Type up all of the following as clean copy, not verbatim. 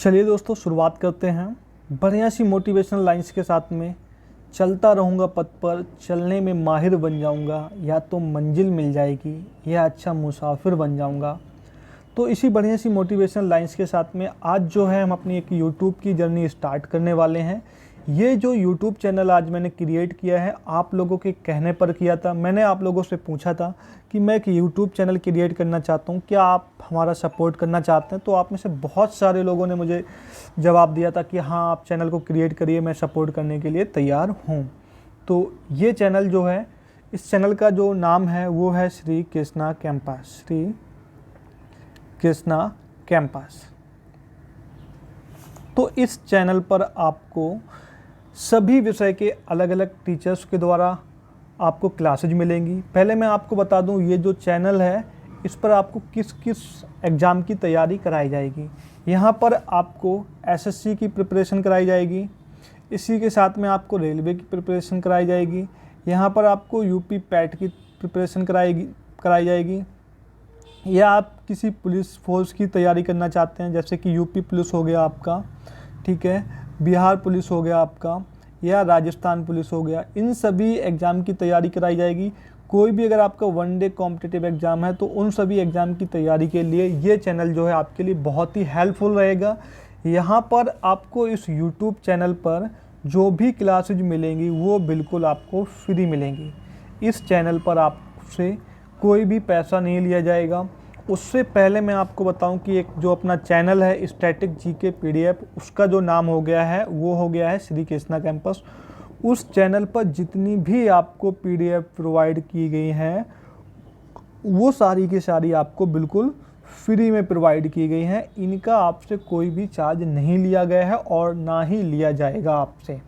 चलिए दोस्तों, शुरुआत करते हैं बढ़िया सी मोटिवेशनल लाइंस के साथ में। चलता रहूँगा पथ पर, चलने में माहिर बन जाऊँगा, या तो मंजिल मिल जाएगी या अच्छा मुसाफिर बन जाऊँगा। तो इसी बढ़िया सी मोटिवेशनल लाइंस के साथ में आज जो है हम अपनी एक यूट्यूब की जर्नी स्टार्ट करने वाले हैं। ये जो यूट्यूब चैनल आज मैंने क्रिएट किया है, आप लोगों के कहने पर किया था। मैंने आप लोगों से पूछा था कि मैं एक यूट्यूब चैनल क्रिएट करना चाहता हूँ, क्या आप हमारा सपोर्ट करना चाहते हैं। तो आप में से बहुत सारे लोगों ने मुझे जवाब दिया था कि हाँ, आप चैनल को क्रिएट करिए, मैं सपोर्ट करने के लिए तैयार हूँ। तो ये चैनल जो है, इस चैनल का जो नाम है वो है श्री कृष्णा कैंपस। श्री कृष्णा कैंपस। तो इस चैनल पर आपको सभी विषय के अलग अलग टीचर्स के द्वारा आपको क्लासेज मिलेंगी। पहले मैं आपको बता दूं, ये जो चैनल है इस पर आपको किस किस एग्ज़ाम की तैयारी कराई जाएगी। यहाँ पर आपको एसएससी की प्रिपरेशन कराई जाएगी, इसी के साथ में आपको रेलवे की प्रिपरेशन कराई जाएगी। यहाँ पर आपको यूपी पैट की प्रिपरेशन कराई जाएगी, या आप किसी पुलिस फोर्स की तैयारी करना चाहते हैं, जैसे कि यूपी पुलिस हो गया आपका, ठीक है, बिहार पुलिस हो गया आपका, या राजस्थान पुलिस हो गया। इन सभी एग्ज़ाम की तैयारी कराई जाएगी। कोई भी अगर आपका वनडे कॉम्पिटिटिव एग्ज़ाम है तो उन सभी एग्ज़ाम की तैयारी के लिए ये चैनल जो है आपके लिए बहुत ही हेल्पफुल रहेगा। यहाँ पर आपको इस यूट्यूब चैनल पर जो भी क्लासेज मिलेंगी वो बिल्कुल आपको फ्री मिलेंगी। इस चैनल पर आपसे कोई भी पैसा नहीं लिया जाएगा। उससे पहले मैं आपको बताऊं कि एक जो अपना चैनल है स्टैटिक जीके पीडीएफ, उसका जो नाम हो गया है वो हो गया है श्री कृष्णा कैंपस। उस चैनल पर जितनी भी आपको पीडीएफ प्रोवाइड की गई हैं वो सारी की सारी आपको बिल्कुल फ्री में प्रोवाइड की गई हैं। इनका आपसे कोई भी चार्ज नहीं लिया गया है और ना ही लिया जाएगा आपसे।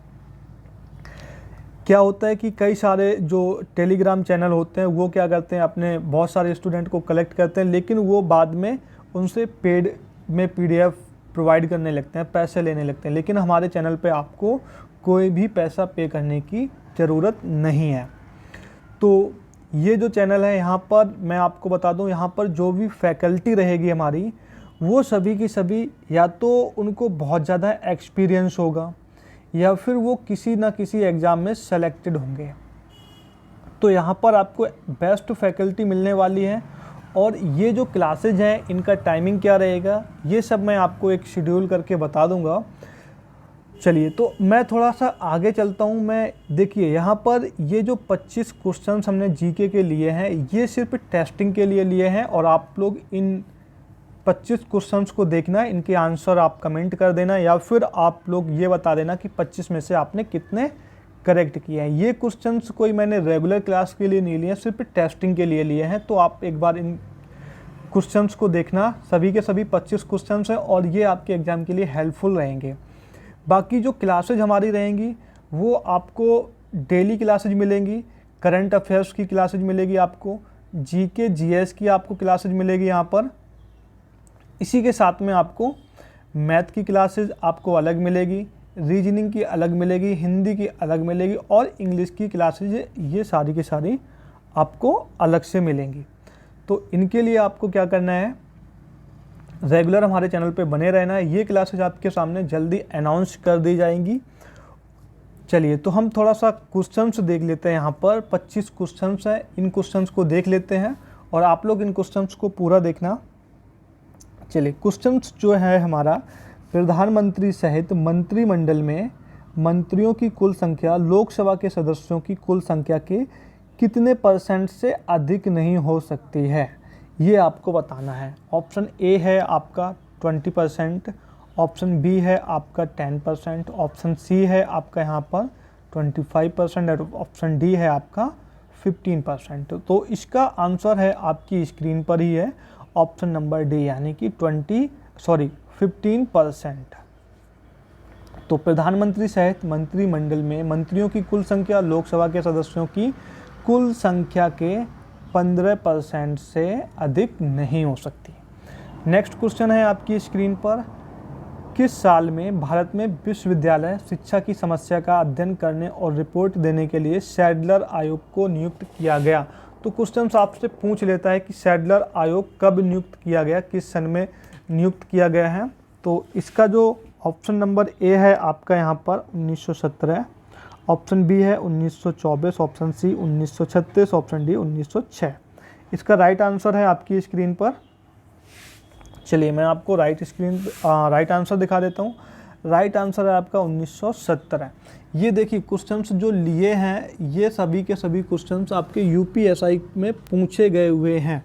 क्या होता है कि कई सारे जो टेलीग्राम चैनल होते हैं वो क्या करते हैं, अपने बहुत सारे स्टूडेंट को कलेक्ट करते हैं, लेकिन वो बाद में उनसे पेड में पीडीएफ प्रोवाइड करने लगते हैं, पैसे लेने लगते हैं। लेकिन हमारे चैनल पे आपको कोई भी पैसा पे करने की ज़रूरत नहीं है। तो ये जो चैनल है, यहाँ पर मैं आपको बता दूँ, यहाँ पर जो भी फैकल्टी रहेगी हमारी, वो सभी की सभी या तो उनको बहुत ज़्यादा एक्सपीरियंस होगा या फिर वो किसी ना किसी एग्ज़ाम में सेलेक्टेड होंगे। तो यहाँ पर आपको बेस्ट फैकल्टी मिलने वाली है। और ये जो क्लासेज हैं इनका टाइमिंग क्या रहेगा, ये सब मैं आपको एक शेड्यूल करके बता दूंगा। चलिए, तो मैं थोड़ा सा आगे चलता हूँ। मैं देखिए, यहाँ पर ये जो 25 क्वेश्चन हमने जीके के लिए हैं, ये सिर्फ टेस्टिंग के लिए हैं। और आप लोग इन 25 क्वेश्चंस को देखना, इनके आंसर आप कमेंट कर देना, या फिर आप लोग ये बता देना कि 25 में से आपने कितने करेक्ट किए हैं। ये क्वेश्चंस कोई मैंने रेगुलर क्लास के लिए नहीं लिए हैं, सिर्फ टेस्टिंग के लिए हैं। तो आप एक बार इन क्वेश्चंस को देखना, सभी के सभी 25 क्वेश्चंस हैं और ये आपके एग्ज़ाम के लिए हेल्पफुल रहेंगे। बाकी जो क्लासेज हमारी रहेंगी वो आपको डेली क्लासेज मिलेंगी, करंट अफेयर्स की क्लासेज मिलेगी, आपको जीके जीएस की आपको क्लासेज मिलेगी यहाँ पर। इसी के साथ में आपको मैथ की क्लासेस आपको अलग मिलेगी, रीजनिंग की अलग मिलेगी, हिंदी की अलग मिलेगी, और इंग्लिश की क्लासेज ये सारी की सारी आपको अलग से मिलेंगी। तो इनके लिए आपको क्या करना है, रेगुलर हमारे चैनल पे बने रहना है। ये क्लासेज आपके सामने जल्दी अनाउंस कर दी जाएंगी। चलिए, तो हम थोड़ा सा क्वेश्चंस देख लेते हैं। यहाँ पर 25 क्वेश्चंस हैं, इन क्वेश्चंस को देख लेते हैं और आप लोग इन क्वेश्चंस को पूरा देखना। चलिए, क्वेश्चंस जो है हमारा, प्रधानमंत्री सहित मंत्रिमंडल में मंत्रियों की कुल संख्या लोकसभा के सदस्यों की कुल संख्या के कितने % से अधिक नहीं हो सकती है, ये आपको बताना है। ऑप्शन ए है आपका 20%, ऑप्शन बी है आपका 10%, ऑप्शन सी है आपका यहाँ पर 25% और ऑप्शन डी है आपका 15%। तो इसका आंसर है आपकी स्क्रीन पर ही है, ऑप्शन नंबर डी, यानी कि 15%। तो प्रधानमंत्री सहित मंत्रिमंडल में मंत्रियों की कुल संख्या लोकसभा के सदस्यों की कुल संख्या के 15% से अधिक नहीं हो सकती। नेक्स्ट क्वेश्चन है आपकी स्क्रीन पर, किस साल में भारत में विश्वविद्यालय शिक्षा की समस्या का अध्ययन करने और रिपोर्ट देने के लिए सैडलर आयोग को नियुक्त किया गया। तो क्वेश्चन आपसे पूछ लेता है कि सैडलर आयोग कब नियुक्त किया गया, किस सन में नियुक्त किया गया है। तो इसका जो ऑप्शन नंबर ए है आपका यहाँ पर 1917, ऑप्शन बी है 1924, ऑप्शन सी 1936, ऑप्शन डी 1906। इसका राइट आंसर है आपकी स्क्रीन पर। चलिए मैं आपको राइट आंसर दिखा देता हूँ। राइट आंसर है आपका 1917। ये देखिए क्वेश्चंस जो लिए हैं ये सभी के सभी क्वेश्चंस आपके यूपीएसआई में पूछे गए हुए हैं।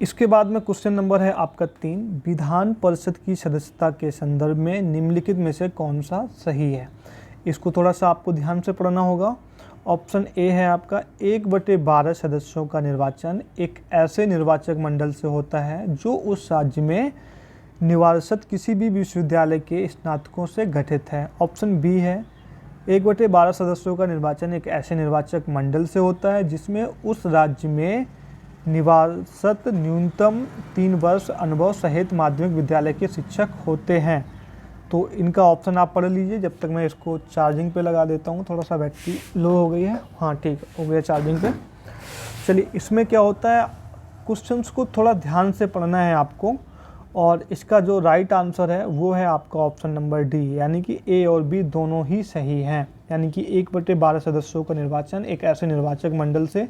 इसके बाद में क्वेश्चन नंबर है आपका 3, विधान परिषद की सदस्यता के संदर्भ में निम्नलिखित में से कौन सा सही है। इसको थोड़ा सा आपको ध्यान से पढ़ना होगा। ऑप्शन ए है आपका 1/12 सदस्यों का निर्वाचन एक ऐसे निर्वाचक मंडल से होता है जो उस राज्य में निवासरत किसी भी विश्वविद्यालय के स्नातकों से गठित है। ऑप्शन बी है 1/12 सदस्यों का निर्वाचन एक ऐसे निर्वाचक मंडल से होता है जिसमें उस राज्य में निवासरत न्यूनतम 3 वर्ष अनुभव सहित माध्यमिक विद्यालय के शिक्षक होते हैं। तो इनका ऑप्शन आप पढ़ लीजिए जब तक मैं इसको चार्जिंग पे लगा देता हूँ। थोड़ा सा बैटरी लो हो गई है। हाँ ठीक हो गया चार्जिंग पे। चलिए इसमें क्या होता है, क्वेश्चंस को थोड़ा ध्यान से पढ़ना है आपको। और इसका जो राइट आंसर है वो है आपका ऑप्शन नंबर डी, यानी कि ए और बी दोनों ही सही हैं। यानी कि 1/12 सदस्यों का निर्वाचन एक ऐसे निर्वाचक मंडल से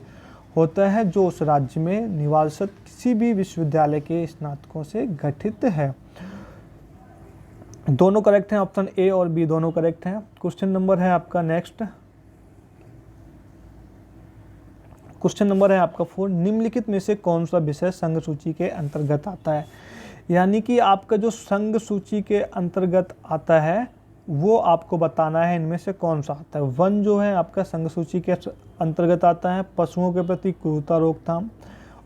होता है जो उस राज्य में निवासरत किसी भी विश्वविद्यालय के स्नातकों से गठित है। दोनों करेक्ट हैं, ऑप्शन ए और बी दोनों करेक्ट हैं। क्वेश्चन नंबर है आपका नेक्स्ट, क्वेश्चन नंबर है आपका 4, निम्नलिखित में से कौन सा विषय संघ सूची के अंतर्गत आता है। यानी कि आपका जो संघ सूची के अंतर्गत आता है वो आपको बताना है इनमें से कौन सा आता है। 1 जो है आपका संघ सूची के अंतर्गत आता है पशुओं के प्रति क्रूरता रोकथाम,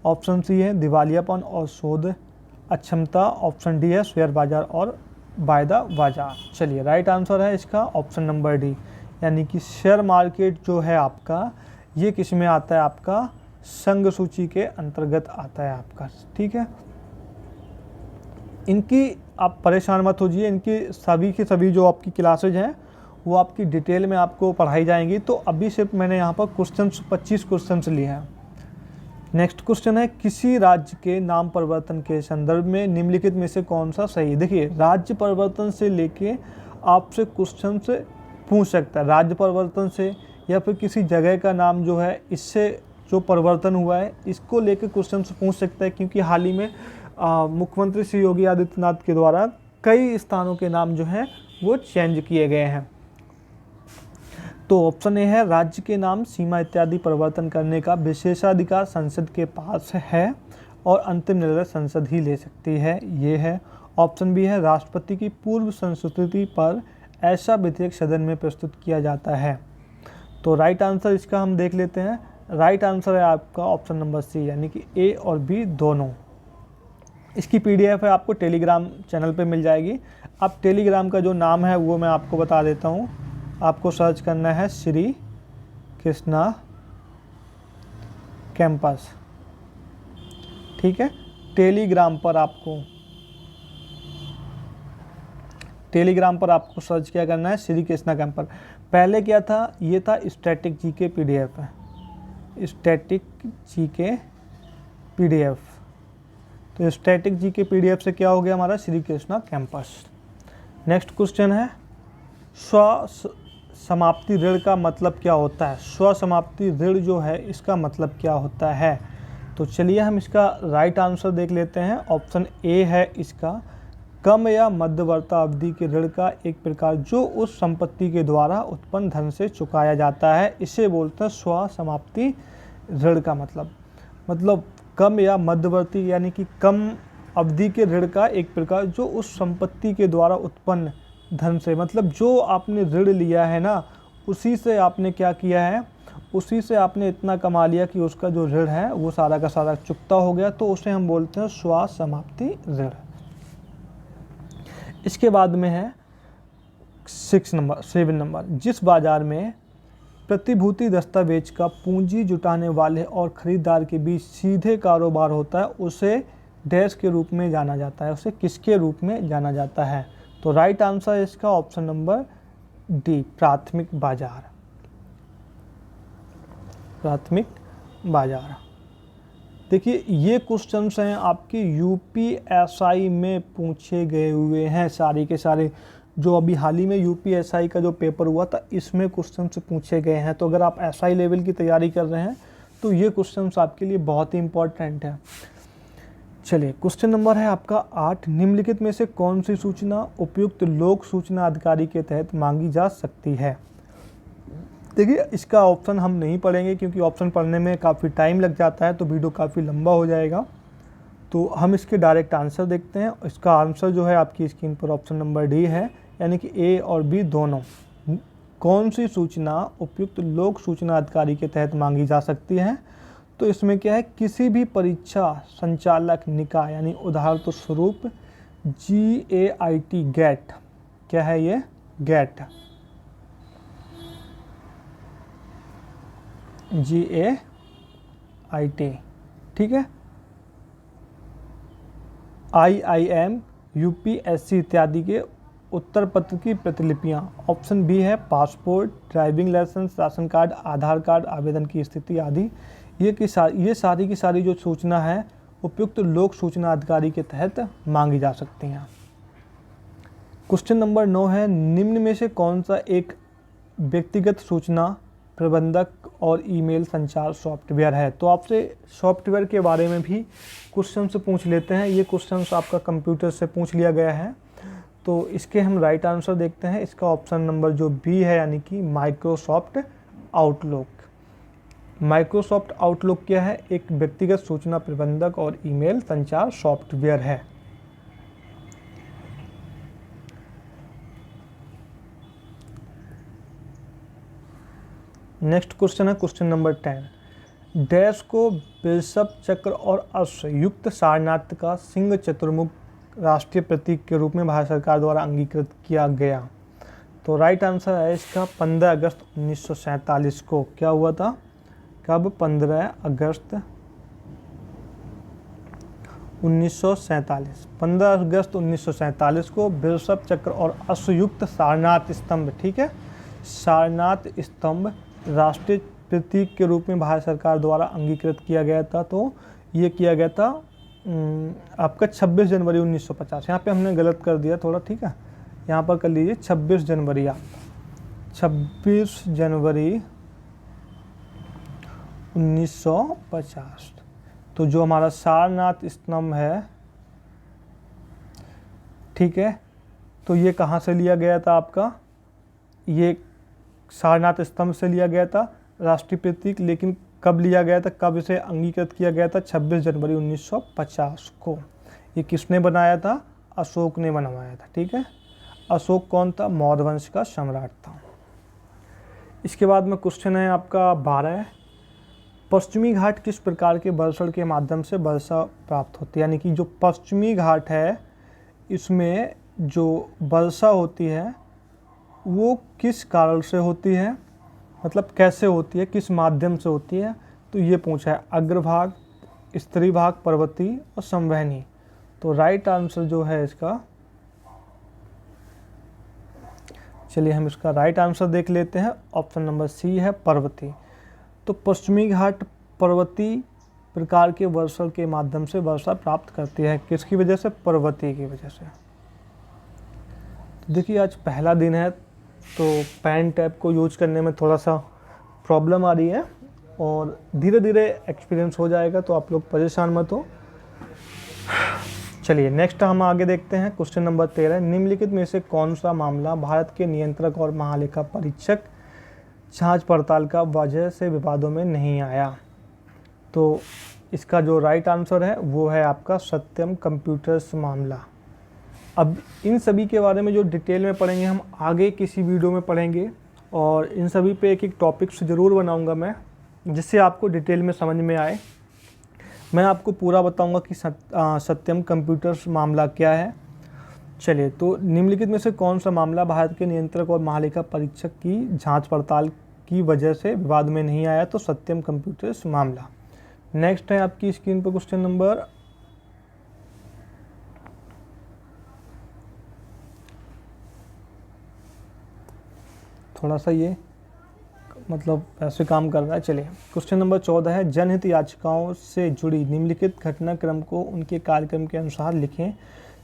ऑप्शन सी है दिवालियापन और शोध अक्षमता, ऑप्शन डी है शेयर बाजार और वायदा बाजार। चलिए राइट आंसर है इसका ऑप्शन नंबर डी, यानी कि शेयर मार्केट जो है आपका ये किस में आता है, आपका संघ सूची के अंतर्गत आता है आपका। ठीक है, इनकी आप परेशान मत होइए, इनकी सभी की सभी जो आपकी क्लासेज हैं वो आपकी डिटेल में आपको पढ़ाई जाएंगी। तो अभी सिर्फ मैंने यहाँ पर 25 क्वेश्चन लिए हैं। नेक्स्ट क्वेश्चन है, किसी राज्य के नाम परिवर्तन के संदर्भ में निम्नलिखित में से कौन सा सही है। देखिए राज्य परिवर्तन से लेके आपसे क्वेश्चन से पूछ सकता है, राज्य परिवर्तन से या फिर किसी जगह का नाम जो है इससे जो परिवर्तन हुआ है इसको लेकर क्वेश्चन से पूछ सकता है। क्योंकि हाल ही में मुख्यमंत्री श्री योगी आदित्यनाथ के द्वारा कई स्थानों के नाम जो हैं वो चेंज किए गए हैं। तो ऑप्शन ए है राज्य के नाम सीमा इत्यादि परिवर्तन करने का विशेषाधिकार संसद के पास है और अंतिम निर्णय संसद ही ले सकती है, ये है। ऑप्शन बी है राष्ट्रपति की पूर्व संस्तुति पर ऐसा विधेयक सदन में प्रस्तुत किया जाता है। तो राइट आंसर इसका हम देख लेते हैं। राइट आंसर है आपका ऑप्शन नंबर सी, यानी कि ए और बी दोनों। इसकी पीडीएफ है आपको टेलीग्राम चैनल पे मिल जाएगी। आप टेलीग्राम का जो नाम है वो मैं आपको बता देता हूँ। आपको सर्च करना है श्री कृष्णा कैंपस। ठीक है, टेलीग्राम पर आपको सर्च क्या करना है, श्री कृष्णा कैंपस। पहले क्या था, ये था स्टैटिक जीके पीडीएफ है, स्टैटिक जीके पीडीएफ। तो स्टैटिक जीके पीडीएफ से क्या हो गया हमारा Shri Krishna campus. Next question है, स्व समाप्ति ऋण का मतलब क्या होता है। स्व समाप्ति ऋण जो है इसका मतलब क्या होता है। तो चलिए हम इसका राइट आंसर देख लेते हैं। ऑप्शन ए है इसका, कम या मध्यवर्ती अवधि के ऋण का एक प्रकार जो उस संपत्ति के द्वारा उत्पन्न धन से चुकाया जाता है, इसे बोलते हैं स्व समाप्ति ऋण का मतलब कम या मध्यवर्ती यानी कि कम अवधि के ऋण का एक प्रकार जो उस संपत्ति के द्वारा उत्पन्न धन से, मतलब जो आपने ऋण लिया है ना उसी से आपने क्या किया है, उसी से आपने इतना कमा लिया कि उसका जो ऋण है वो सारा का सारा चुकता हो गया, तो उसे हम बोलते हैं स्व समाप्ति ऋण। इसके बाद में है 7 नंबर, जिस बाजार में प्रतिभूति दस्तावेज का पूंजी जुटाने वाले और खरीदार के बीच सीधे कारोबार होता है उसे डैश के रूप में जाना जाता है, उसे किसके रूप में जाना जाता है। तो राइट आंसर है इसका ऑप्शन नंबर डी, प्राथमिक बाजार। प्राथमिक बाजार। देखिए ये क्वेश्चंस हैं आपके यूपीएसआई में पूछे गए हुए हैं, सारे के सारे जो अभी हाल ही में यूपीएसआई का जो पेपर हुआ था इसमें क्वेश्चंस पूछे गए हैं। तो अगर आप एसआई लेवल की तैयारी कर रहे हैं तो ये क्वेश्चंस आपके लिए बहुत ही इंपॉर्टेंट है। चलिए क्वेश्चन नंबर है आपका 8, निम्नलिखित में से कौन सी सूचना उपयुक्त लोक सूचना अधिकारी के तहत मांगी जा सकती है। देखिए इसका ऑप्शन हम नहीं पढ़ेंगे क्योंकि ऑप्शन पढ़ने में काफ़ी टाइम लग जाता है, तो वीडियो काफ़ी लंबा हो जाएगा। तो हम इसके डायरेक्ट आंसर देखते हैं। इसका आंसर जो है आपकी स्क्रीन पर ऑप्शन नंबर डी है, यानी कि ए और बी दोनों। कौन सी सूचना उपयुक्त लोक सूचना अधिकारी के तहत मांगी जा सकती है, तो इसमें क्या है, किसी भी परीक्षा संचालक निकाय, यानी उदाहरण स्वरूप GAIT गेट, क्या है ये, गेट, GAIT, ठीक है, IIM, UPSC इत्यादि के उत्तर पत्र की प्रतिलिपियां। ऑप्शन बी है passport, driving licence, ration card, Aadhaar card, आवेदन की स्थिति आदि। ये सारी की सारी जो सूचना है उपयुक्त लोक सूचना अधिकारी के तहत मांगी जा सकती हैं। क्वेश्चन नंबर 9 है, निम्न में से कौन सा एक व्यक्तिगत सूचना प्रबंधक और ईमेल संचार सॉफ्टवेयर है। तो आपसे सॉफ्टवेयर के बारे में भी क्वेश्चन से पूछ लेते हैं। ये क्वेश्चन आपका कंप्यूटर से पूछ लिया गया है, तो इसके हम राइट आंसर देखते हैं। इसका ऑप्शन नंबर जो बी है, यानी कि माइक्रोसॉफ्ट आउटलुक। माइक्रोसॉफ्ट आउटलुक क्या है, एक व्यक्तिगत सूचना प्रबंधक और ईमेल संचार सॉफ्टवेयर है। नेक्स्ट क्वेश्चन है क्वेश्चन नंबर 10, डैश को बिशप चक्र और अश्व युक्त सारनाथ का सिंह चतुर्मुख राष्ट्रीय प्रतीक के रूप में भारत सरकार द्वारा अंगीकृत किया गया। तो राइट आंसर है इसका 15 अगस्त 1947 को। क्या हुआ था, कब, 15 अगस्त 1947। 15 अगस्त 1947 को बिशप चक्र और अश्वयुक्त सारनाथ स्तंभ, ठीक है, सारनाथ स्तंभ राष्ट्रीय प्रतीक के रूप में भारत सरकार द्वारा अंगीकृत किया गया था। तो ये किया गया था आपका 26 जनवरी 1950। यहाँ पे हमने गलत कर दिया थोड़ा, ठीक है, यहाँ पर कर लीजिए 26 जनवरी, आप 26 जनवरी 1950। तो जो हमारा सारनाथ स्तंभ है, ठीक है, तो ये कहाँ से लिया गया था आपका, ये सारनाथ स्तंभ से लिया गया था राष्ट्रीय प्रतीक। लेकिन कब लिया गया था, कब इसे अंगीकृत किया गया था, 26 जनवरी 1950 को। ये किसने बनाया था, अशोक ने बनवाया था, ठीक है। अशोक कौन था, मौर्य वंश का सम्राट था। इसके बाद में क्वेश्चन है आपका 12, पश्चिमी घाट किस प्रकार के वर्षण के माध्यम से वर्षा प्राप्त होती है। यानी कि जो पश्चिमी घाट है इसमें जो वर्षा होती है वो किस कारण से होती है, मतलब कैसे होती है, किस माध्यम से होती है। तो ये पूछा है, अग्रभाग, स्तरी भाग, पर्वतीय और संवहनी। तो राइट आंसर जो है इसका, चलिए हम इसका राइट आंसर देख लेते हैं। ऑप्शन नंबर सी है पर्वतीय। तो पश्चिमी घाट पर्वतीय प्रकार के वर्षण के माध्यम से वर्षा प्राप्त करती है। किसकी वजह से, पर्वतीय की वजह से। देखिए आज पहला दिन है तो पेन टैब को यूज करने में थोड़ा सा प्रॉब्लम आ रही है और धीरे धीरे एक्सपीरियंस हो जाएगा, तो आप लोग परेशान मत हो। चलिए नेक्स्ट हम आगे देखते हैं। क्वेश्चन नंबर 13, निम्नलिखित में से कौन सा मामला भारत के नियंत्रक और महालेखा परीक्षक जांच पड़ताल का वजह से विवादों में नहीं आया। तो इसका जो राइट आंसर है वो है आपका सत्यम कंप्यूटर्स मामला। अब इन सभी के बारे में जो डिटेल में पढ़ेंगे हम आगे किसी वीडियो में पढ़ेंगे, और इन सभी पे एक एक टॉपिक्स ज़रूर बनाऊंगा मैं, जिससे आपको डिटेल में समझ में आए। मैं आपको पूरा बताऊंगा कि सत्यम कंप्यूटर्स मामला क्या है। चलिए, तो निम्नलिखित में से कौन सा मामला भारत के नियंत्रक और महालेखा परीक्षक की जांच पड़ताल की वजह से विवाद में नहीं आया। तो सत्यम कंप्यूटर्स मामला। नेक्स्ट है आपकी स्क्रीन पर क्वेश्चन नंबर थोड़ा सा ये मतलब ऐसे काम कर रहा है। चलिए क्वेश्चन नंबर 14 है, जनहित याचिकाओं से जुड़ी निम्नलिखित घटनाक्रम को उनके कार्यक्रम के अनुसार लिखें।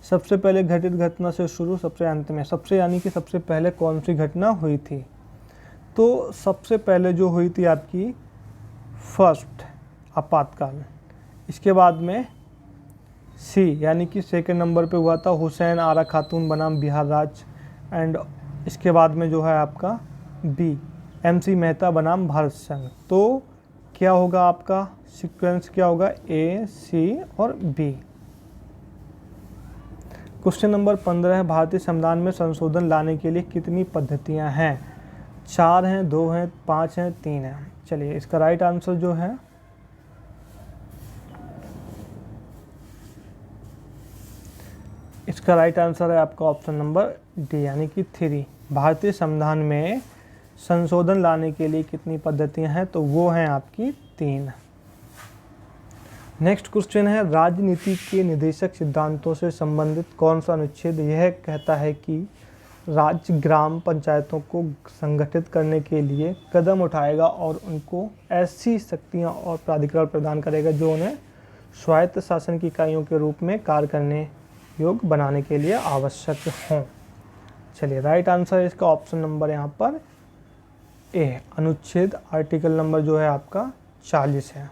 सबसे पहले घटित घटना से शुरू, सबसे अंत में। सबसे यानी कि सबसे पहले कौन सी घटना हुई थी? तो सबसे पहले जो हुई थी आपकी फर्स्ट आपातकाल। इसके बाद में सी यानी कि सेकंड नंबर पे हुआ था हुसैन आरा खातून बनाम बिहार राज्य। एंड इसके बाद में जो है आपका बी MC मेहता बनाम भारत संघ। तो क्या होगा आपका सीक्वेंस, क्या होगा? A, C और B। क्वेश्चन नंबर 15 है, भारतीय संविधान में संशोधन लाने के लिए कितनी पद्धतियां हैं? 4 हैं, 2 हैं, 5 हैं, 3 हैं। चलिए इसका राइट आंसर जो है इसका राइट आंसर है आपका ऑप्शन नंबर डी यानी कि 3। भारतीय संविधान में संशोधन लाने के लिए कितनी पद्धतियां हैं? तो वो हैं आपकी 3। नेक्स्ट क्वेश्चन है, राजनीति के निदेशक सिद्धांतों से संबंधित कौन सा अनुच्छेद यह कहता है कि राज्य ग्राम पंचायतों को संगठित करने के लिए कदम उठाएगा और उनको ऐसी शक्तियां और प्राधिकरण प्रदान करेगा जो उन्हें स्वायत्त शासन की इकाइयों के रूप में कार्य करने योग्य बनाने के लिए आवश्यक हों? चलिए राइट आंसर है इसका ऑप्शन नंबर यहाँ पर ए, अनुच्छेद आर्टिकल नंबर जो है आपका 40 है।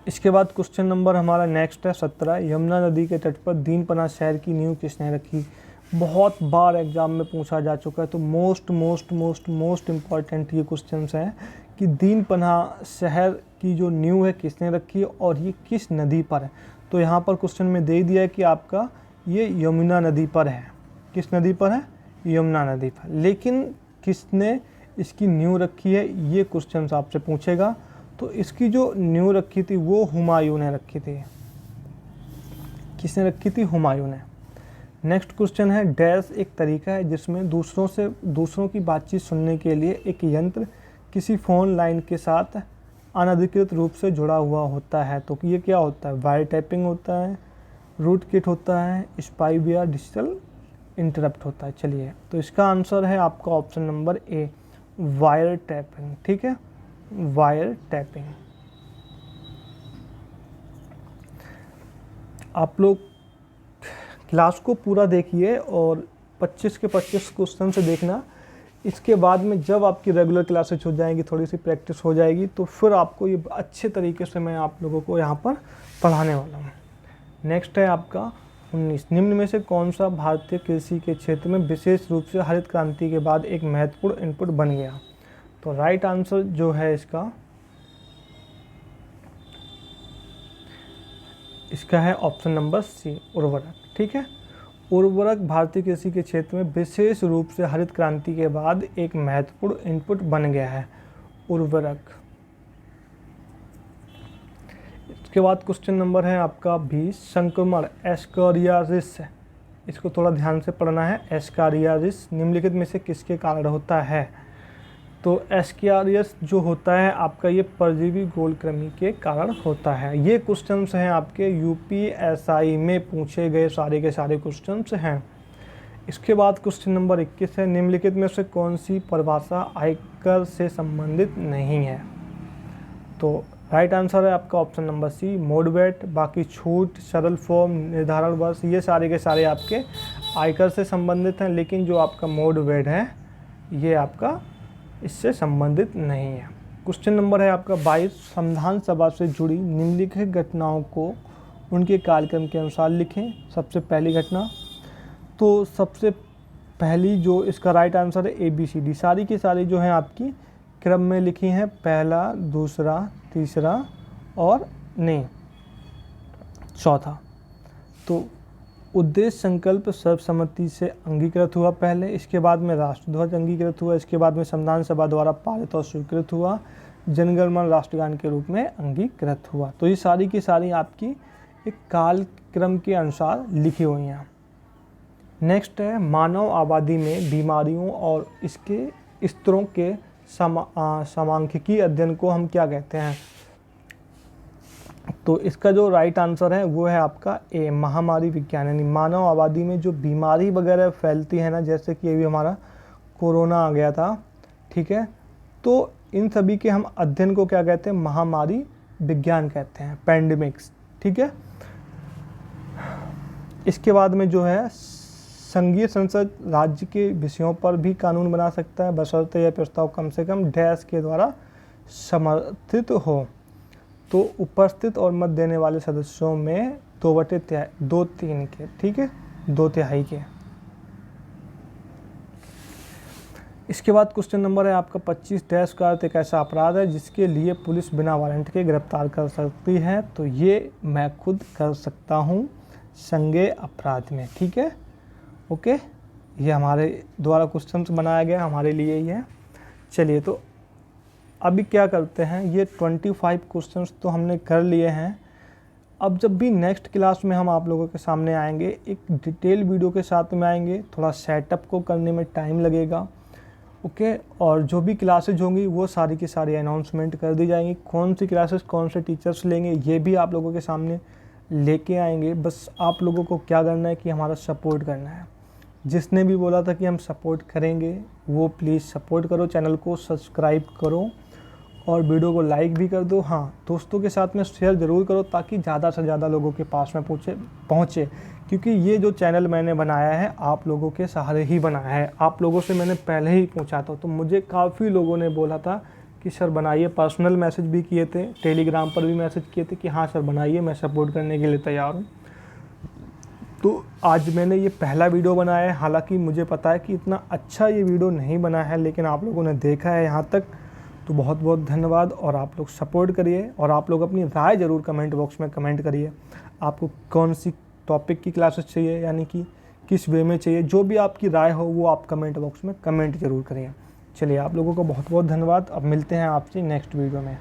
इसके बाद क्वेश्चन नंबर हमारा नेक्स्ट है 17, यमुना नदी के तट पर दीनपना शहर की नींव किसने रखी? बहुत बार एग्जाम में पूछा जा चुका है, तो मोस्ट इम्पॉर्टेंट ये क्वेश्चन है कि दीनपना शहर की जो नींव है किसने रखी और ये किस नदी पर है? तो यहाँ पर क्वेश्चन में दे दिया है कि आपका ये यमुना नदी पर है। किस नदी पर है? यमुना नदी पर। लेकिन किसने इसकी नींव रखी है ये क्वेश्चन आपसे पूछेगा। तो इसकी जो नींव रखी थी वो हुमायूं ने रखी थी। किसने रखी थी? हुमायूं ने। नेक्स्ट क्वेश्चन है, डैश एक तरीका है जिसमें दूसरों की बातचीत सुनने के लिए एक यंत्र किसी फ़ोन लाइन के साथ अनधिकृत रूप से जुड़ा हुआ होता है। तो ये क्या होता है? वायर टैपिंग होता है, रूट किट होता है, स्पाई या डिजिटल इंटरप्ट होता है। चलिए तो इसका आंसर है आपका option number A, wire tapping. ठीक है, वायर टैपिंग। आप लोग क्लास को पूरा देखिए और 25 के 25 क्वेश्चन से देखना। इसके बाद में जब आपकी रेगुलर क्लासेज हो जाएंगी, थोड़ी सी प्रैक्टिस हो जाएगी, तो फिर आपको ये अच्छे तरीके से मैं आप लोगों को यहाँ पर पढ़ाने वाला हूँ। नेक्स्ट है आपका 19, निम्न में से कौन सा भारतीय कृषि के क्षेत्र में विशेष रूप से हरित क्रांति के बाद एक महत्वपूर्ण इनपुट बन गया? तो राइट आंसर जो है इसका है ऑप्शन नंबर सी, उर्वरक। ठीक है, उर्वरक भारतीय कृषि के क्षेत्र में विशेष रूप से हरित क्रांति के बाद एक महत्वपूर्ण इनपुट बन गया है, उर्वरक। इसके बाद क्वेश्चन नंबर है आपका 20, संक्रमण एस्कारियासिस, इसको थोड़ा ध्यान से पढ़ना है। एस्कारियासिस निम्नलिखित में से किसके कारण होता है? तो एस्कारियासिस जो होता है आपका ये परजीवी गोलकृमि के कारण होता है। ये क्वेश्चंस हैं आपके UPSI में पूछे गए सारे के सारे क्वेश्चंस हैं। इसके बाद क्वेश्चन नंबर 21 है, निम्नलिखित में से कौन सी परिभाषा आयकर से संबंधित नहीं है? तो राइट आंसर है आपका ऑप्शन नंबर सी, मोडवेट। बाकी छूट, सरल फॉर्म, निर्धारण वर्ष, ये सारे के सारे आपके आयकर से संबंधित हैं, लेकिन जो आपका मोडवेट है ये आपका इससे संबंधित नहीं है। क्वेश्चन नंबर है आपका 22, संविधान सभा से जुड़ी निम्नलिखित घटनाओं को उनके कार्यक्रम के अनुसार लिखें। सबसे पहली घटना, तो सबसे पहली जो इसका राइट आंसर है ABCD, सारी की सारी जो है आपकी क्रम में लिखी हैं, पहला, दूसरा, तीसरा और नहीं चौथा। तो उद्देश्य संकल्प सर्वसम्मति से अंगीकृत हुआ पहले, इसके बाद में राष्ट्रध्वज अंगीकृत हुआ, इसके बाद में संविधान सभा द्वारा पारित और स्वीकृत हुआ, जनगणमन राष्ट्रगान के रूप में अंगीकृत हुआ। तो ये सारी की सारी आपकी एक कालक्रम के अनुसार लिखी हुई हैं। नेक्स्ट है, मानव आबादी में बीमारियों और इसके स्तरों के समांकिकी अध्ययन को हम क्या कहते हैं? तो इसका जो राइट आंसर है वो है आपका ए, महामारी विज्ञान। यानी मानव आबादी में जो बीमारी वगैरह फैलती है ना, जैसे कि अभी हमारा कोरोना आ गया था, ठीक है। तो इन सभी के हम अध्ययन को क्या कहते हैं, महामारी विज्ञान कहते हैं, पैंडेमिक्स, ठीक है। इसके बाद में जो है संघीय संसद राज्य के विषयों पर भी कानून बना सकता है, बशर्ते यह प्रस्ताव कम से कम डैश के द्वारा समर्थित हो। तो उपस्थित और मत देने वाले सदस्यों में 2/3 के, ठीक है, 2/3 के। इसके बाद क्वेश्चन नंबर है आपका 25 डैश का अर्थ एक ऐसा अपराध है जिसके लिए पुलिस बिना वारंट के गिरफ्तार कर सकती है। तो ये मैं खुद कर सकता हूँ संज्ञेय अपराध में, ठीक है, ओके। ये हमारे द्वारा क्वेश्चन बनाया गया, हमारे लिए ही है। चलिए, तो अभी क्या करते हैं, ये 25 क्वेश्चंस तो हमने कर लिए हैं। अब जब भी नेक्स्ट क्लास में हम आप लोगों के सामने आएंगे, एक डिटेल वीडियो के साथ में आएंगे, थोड़ा सेटअप को करने में टाइम लगेगा, ओके। और जो भी क्लासेज होंगी वो सारी की सारी अनाउंसमेंट कर दी जाएंगी, कौन सी क्लासेस कौन से टीचर्स लेंगे ये भी आप लोगों के सामने लेके आएंगे। बस आप लोगों को क्या करना है कि हमारा सपोर्ट करना है। जिसने भी बोला था कि हम सपोर्ट करेंगे वो प्लीज़ सपोर्ट करो, चैनल को सब्सक्राइब करो और वीडियो को लाइक भी कर दो। हाँ, दोस्तों के साथ में शेयर ज़रूर करो ताकि ज़्यादा से ज़्यादा लोगों के पास में पहुँचे, क्योंकि ये जो चैनल मैंने बनाया है आप लोगों के सहारे ही बनाया है। आप लोगों से मैंने पहले ही पूछा था, तो मुझे काफ़ी लोगों ने बोला था कि सर बनाइए, पर्सनल मैसेज भी किए थे, टेलीग्राम पर भी मैसेज किए थे कि हाँ सर बनाइए, मैं सपोर्ट करने के लिए तैयार हूँ। तो आज मैंने ये पहला वीडियो बनाया है। हालांकि मुझे पता है कि इतना अच्छा ये वीडियो नहीं बना है, लेकिन आप लोगों ने देखा है यहाँ तक, तो बहुत बहुत धन्यवाद। और आप लोग सपोर्ट करिए और आप लोग अपनी राय ज़रूर कमेंट बॉक्स में कमेंट करिए। आपको कौन सी टॉपिक की क्लासेस चाहिए, यानी कि किस वे में चाहिए, जो भी आपकी राय हो वो आप कमेंट बॉक्स में कमेंट ज़रूर करिए। चलिए, आप लोगों को बहुत बहुत धन्यवाद। अब मिलते हैं आपसे नेक्स्ट वीडियो में।